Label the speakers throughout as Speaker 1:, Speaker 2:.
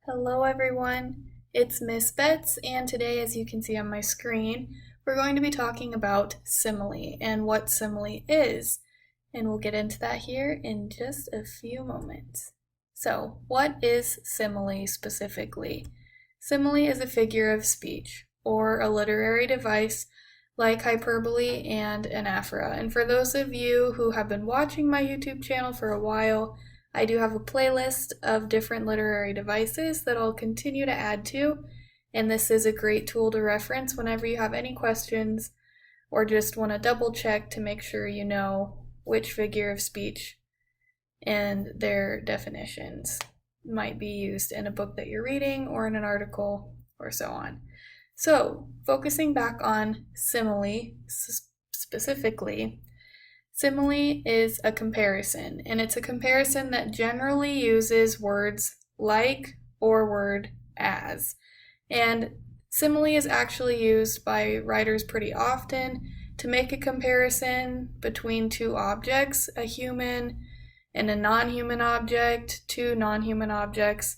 Speaker 1: Hello everyone, it's Miss Betts, and today, as you can see on my screen, we're going to be talking about simile and what simile is, and we'll get into that here in just a few moments. So, what is simile specifically? Simile is a figure of speech, or a literary device like hyperbole and anaphora. And for those of you who have been watching my YouTube channel for a while, I do have a playlist of different literary devices that I'll continue to add to, and this is a great tool to reference whenever you have any questions or just want to double check to make sure you know which figure of speech and their definitions might be used in a book that you're reading or in an article or so on. So, focusing back on simile specifically, simile is a comparison, and it's a comparison that generally uses words like or word as. And simile is actually used by writers pretty often to make a comparison between two objects, a human and a non-human object, two non-human objects,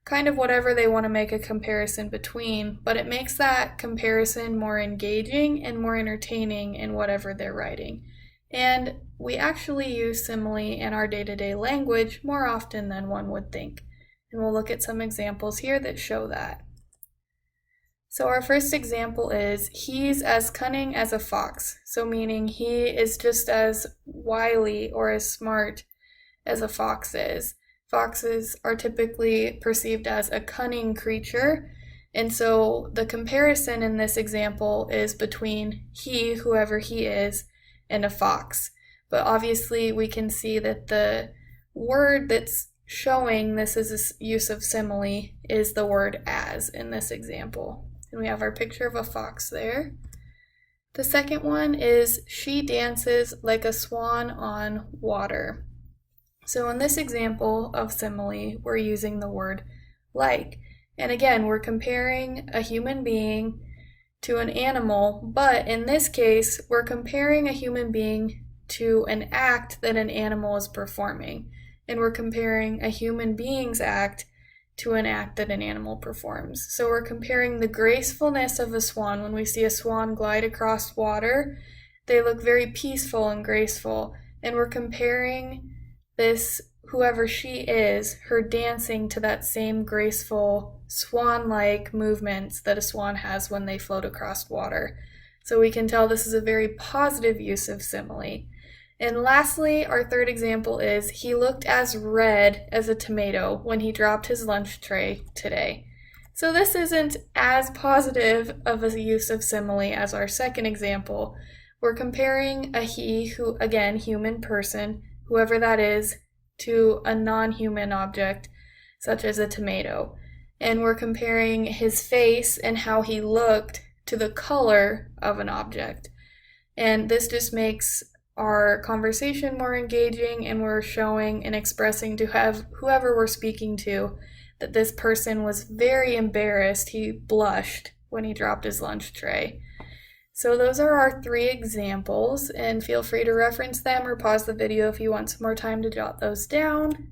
Speaker 1: kind of whatever they want to make a comparison between, but it makes that comparison more engaging and more entertaining in whatever they're writing. And we actually use simile in our day-to-day language more often than one would think. And we'll look at some examples here that show that. So our first example is, he's as cunning as a fox. So meaning he is just as wily or as smart as a fox is. Foxes are typically perceived as a cunning creature. And so the comparison in this example is between he, whoever he is, and a fox. But obviously we can see that the word that's showing this is a use of simile is the word as in this example. And we have our picture of a fox there. The second one is, she dances like a swan on water. So in this example of simile, we're using the word like. And again, we're comparing a human being to an animal, but in this case, we're comparing a human being to an act that an animal is performing, and we're comparing a human being's act to an act that an animal performs. So we're comparing the gracefulness of a swan. When we see a swan glide across water, they look very peaceful and graceful, and we're comparing this, whoever she is, her dancing to that same graceful swan-like movements that a swan has when they float across water. So we can tell this is a very positive use of simile. And lastly, our third example is, he looked as red as a tomato when he dropped his lunch tray today. So this isn't as positive of a use of simile as our second example. We're comparing a he, who, again, human person, whoever that is, to a non-human object, such as a tomato. And we're comparing his face and how he looked to the color of an object. And this just makes our conversation more engaging, and we're showing and expressing to whoever we're speaking to that this person was very embarrassed. He blushed when he dropped his lunch tray. So those are our three examples, and feel free to reference them or pause the video if you want some more time to jot those down.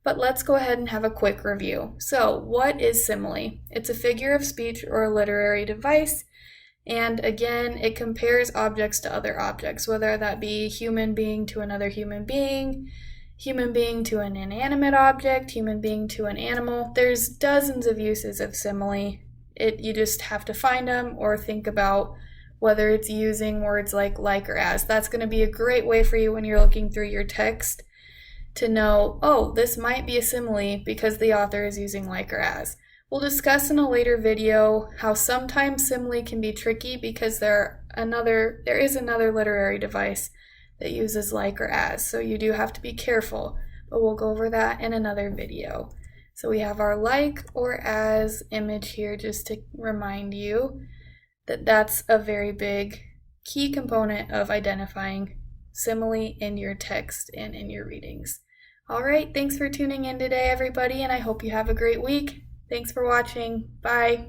Speaker 1: But let's go ahead and have a quick review. So what is simile? It's a figure of speech or a literary device, and again, it compares objects to other objects, whether that be human being to another human being to an inanimate object, human being to an animal. There's dozens of uses of simile. You just have to find them or think about whether it's using words like or as. That's going to be a great way for you when you're looking through your text to know, oh, this might be a simile because the author is using like or as. We'll discuss in a later video how sometimes simile can be tricky because there is another literary device that uses like or as, so you do have to be careful, but we'll go over that in another video. So we have our like or as image here just to remind you that that's a very big key component of identifying simile in your text and in your readings. All right, thanks for tuning in today, everybody, and I hope you have a great week. Thanks for watching. Bye.